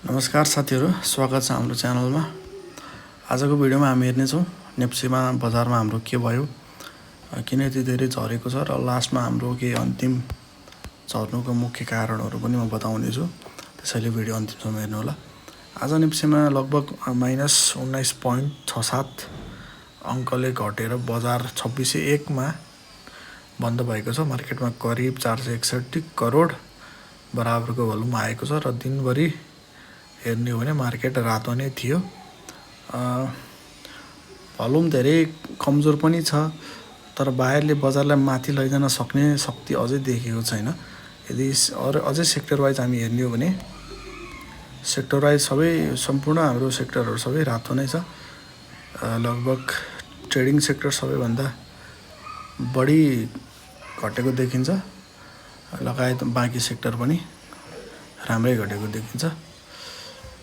नमस्कार साथीहरु, स्वागत छ हाम्रो च्यानलमा। आजको भिडियोमा हामी हेर्नेछौँ नेप्सीमा बजारमा हाम्रो के भयो, किन यति धेरै झरेको छ र लास्टमा हाम्रो के अन्तिम झर्नुको मुख्य कारणहरू पनि म बताउने छु। त्यसैले भिडियो अन्तिमसम्म हेर्नु होला। आज नेप्सीमा लगभग -19.67 अङ्कले घटेर बजार 2601 मा बन्द भएको छ। मार्केटमा करिब 461 करोड बराबरको भोल्युम आएको छ र दिनभरि हेर्ने हो भने मार्केट रातो नै थियो। भोल्युम धेरै कमजोर पनि छ, तर बाहिरले बजारलाई माथि लैजान सक्ने शक्ति अझै देखिएको छैन। यदि अझै सेक्टर वाइज हामी हेर्ने हो भने सेक्टर वाइज सम्पूर्ण हाम्रो सेक्टरहरू सबै रातो नै छ। लगभग ट्रेडिङ सेक्टर सबैभन्दा बढी घटेको देखिन्छ, लगायत बाँकी सेक्टर पनि राम्रै घटेको देखिन्छ।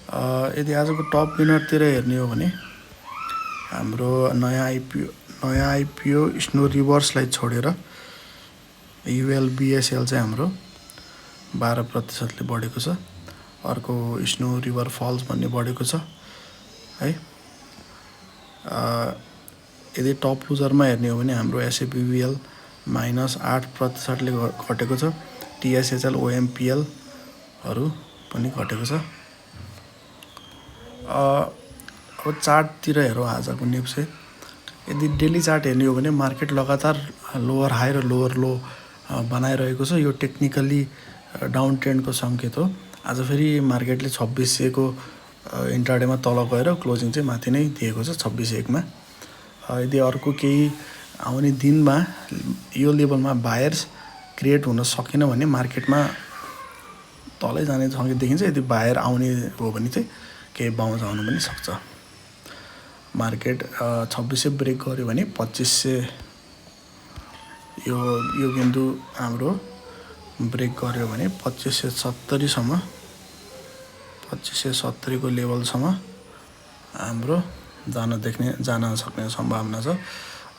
यदि आजको टप विनरतिर हेर्ने हो भने हाम्रो नयाँ आइपिओ स्नो रिभर्सलाई छोडेर ULBSL चाहिँ हाम्रो 12% बढेको छ। अर्को स्नो रिभर फल्स भन्ने बढेको छ है। यदि टप लुजरमा हेर्ने हो भने हाम्रो SAPVL -8% घटेको छ। TSHL OMPL हरू पनि घटेको छ। अब चार्टतिर हेरौँ आजको नेप्से। यदि डेली चार्ट हेर्ने हो भने मार्केट लगातार लोअर हाई र लोअर लो बनाइरहेको छ। यो टेक्निकली डाउन ट्रेन्डको सङ्केत हो। आज फेरि मार्केटले 2600 को इन्ट्राडेमा तल गएर क्लोजिङ चाहिँ माथि नै दिएको छ 2601 मा। यदि अर्को केही आउने दिनमा यो लेभलमा बायर्स क्रिएट हुन सकेन भने मार्केटमा तलै जाने सङ्केत देखिन्छ। यदि बायर आउने हो भने चाहिँ केही बाउन्स आउनु पनि सक्छ। मार्केट 2600 ब्रेक गर्यो भने 2500 यो बिन्दु हाम्रो ब्रेक गर्यो भने 2570 सम्म 2570 को लेभलसम्म हाम्रो जान सक्ने सम्भावना छ,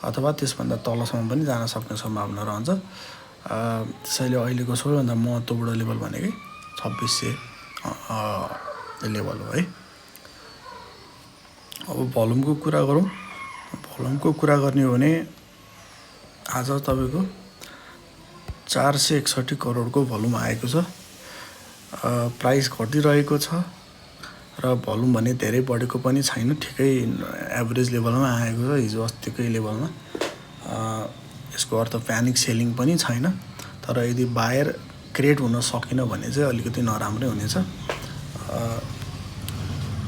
अथवा त्यसभन्दा तलसम्म पनि जान सक्ने सम्भावना रहन्छ। त्यसैले अहिलेको सबैभन्दा महत्त्वपूर्ण लेभल भनेकै 2600 लेभल हो है। अब भोल्युमको कुरा गरौँ। भोल्युमको कुरा गर्ने हो भने आज तपाईको 461 करोडको भोल्युम आएको छ। प्राइस घटिरहेको छ र भोल्युम भने धेरै बढेको पनि छैन, ठिकै एभरेज लेभलमा आएको छ, हिजो अस्तिकै लेभलमा। यसको अर्थ प्यानिक सेलिङ पनि छैन, तर यदि बायर क्रिएट हुन सकेन भने चाहिँ अलिकति नराम्रै हुनेछ।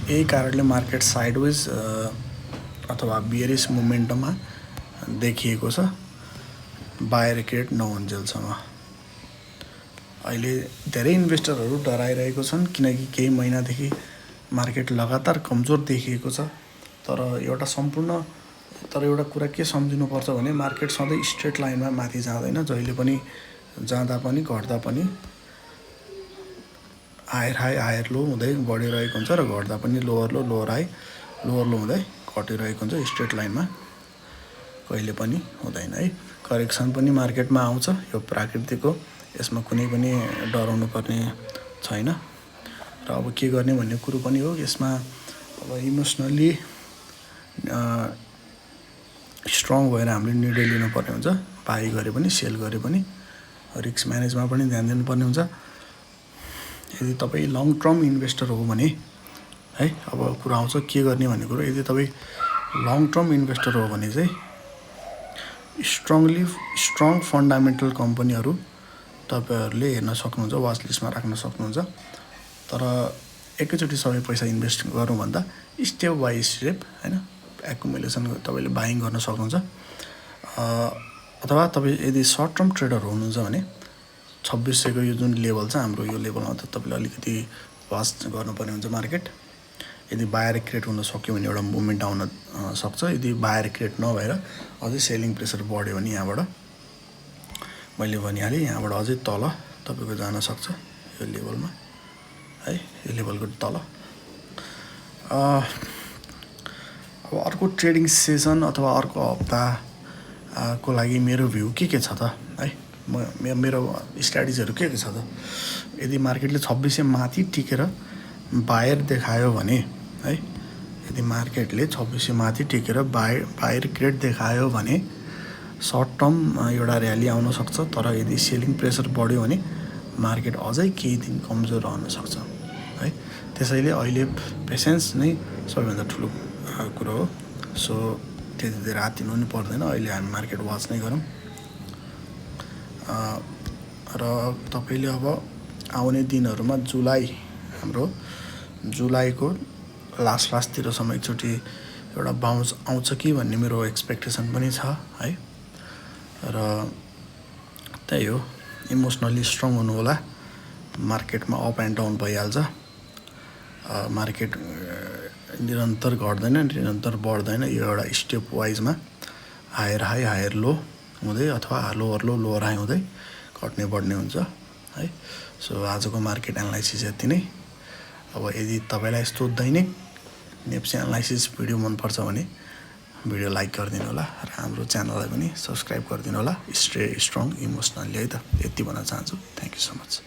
यही कारणले मार्केट साइडवेज अथवा बियरिस मोमेन्टममा देखिएको छ बायर क्रिएट नहुन्जेलसम्म। अहिले धेरै इन्भेस्टरहरू डराइरहेको छन्, किनकि केही महिनादेखि मार्केट लगातार कमजोर देखिएको छ। तर एउटा कुरा के सम्झिनुपर्छ भने मार्केट सधैँ स्ट्रेट लाइनमा माथि जाँदैन। जहिले पनि जाँदा पनि घट्दा पनि हायर हाई हायर लो हुँदै बढिरहेको हुन्छ र घट्दा पनि लोअर लो लोअर हाई लोअर लो हुँदै घटिरहेको हुन्छ। स्ट्रेट लाइनमा कहिले पनि हुँदैन है। करेक्सन पनि मार्केटमा आउँछ, यो प्राकृतिक हो, यसमा कुनै पनि डराउनु पर्ने छैन। र अब के गर्ने भन्ने कुरो पनि हो। यसमा अब इमोसनली स्ट्रङ भएर हामीले निर्णय लिनुपर्ने हुन्छ। बाई गरे पनि सेल गरे पनि रिस्क म्यानेजमा पनि ध्यान दिनुपर्ने हुन्छ। यदि तपाईँ लङ टर्म इन्भेस्टर हो भने है, अब कुरा आउँछ के गर्ने भन्ने कुरो। यदि तपाईँ लङ टर्म इन्भेस्टर हो भने चाहिँ स्ट्रङ फन्डामेन्टल कम्पनीहरू तपाईँहरूले हेर्न सक्नुहुन्छ, वाच लिस्टमा राख्न सक्नुहुन्छ। तर एकैचोटि सबै पैसा इन्भेस्ट गर्नुभन्दा स्टेप बाई स्टेप होइन, एकुमुलेसन तपाईँले बाइङ गर्न सक्नुहुन्छ। अथवा तपाईँ यदि सर्ट टर्म ट्रेडर हुनुहुन्छ भने 2600 को यो जुन लेभल छ हाम्रो, यो लेभलमा त तपाईँले अलिकति वाच गर्नुपर्ने हुन्छ मार्केट। यदि बायर क्रिएट हुन सक्यो भने एउटा मुभमेन्ट आउन सक्छ। यदि बायर क्रिएट नभएर अझै सेलिङ प्रेसर बढ्यो भने यहाँबाट मैले भनिहालेँ, यहाँबाट अझै तल तपाईँको जान सक्छ यो लेभलमा है, यो लेभलको तल। अब अर्को ट्रेडिङ सेसन अथवा अर्को हप्ताको लागि मेरो भ्यू के छ त है, मेरो स्ट्राटेजीहरू के छ त। यदि मार्केटले 2600 माथि टिकेर बायर देखायो भने है, यदि मार्केटले 2600 माथि टेकेर बायर ग्रेड देखायो भने सर्ट टर्म एउटा र्याली आउन सक्छ। तर यदि सेलिङ प्रेसर बढ्यो भने मार्केट अझै केही दिन कमजोर रहन सक्छ है। त्यसैले अहिले पेसेन्स नै सबैभन्दा ठुलो कुरो हो। सो त्यति धेरै आत्तिनु पनि पर्दैन। अहिले हामी मार्केट वाच नै गरौँ। र तपाईँले अब आउने दिनहरूमा हाम्रो जुलाईको लास्टतिरसम्म एकचोटि एउटा बाउन्स आउँछ कि भन्ने मेरो एक्सपेक्टेसन पनि छ है। र त्यही हो, इमोसनली स्ट्रङ हुनु होला। मार्केटमा अप एन्ड डाउन भइहाल्छ। मार्केट निरन्तर घट्दैन, निरन्तर बढ्दैन। यो एउटा स्टेप वाइजमा हायर हाई हायर लो हुँदै अथवा लोवर लो लोवर हाई हुँदै घट्ने बढ्ने हुन्छ है। सो आजको मार्केट एनालाइसिस यति नै। अब यदि तपाईँलाई यस्तो दैनिक नेप्सी एनालाइसिस भिडियो मनपर्छ भने भिडियो लाइक गरिदिनु होला र हाम्रो च्यानललाई पनि सब्सक्राइब गरिदिनु होला। स्टे स्ट्रङ इमोसनली है त, यति भन्न चाहन्छु। Thank you so much.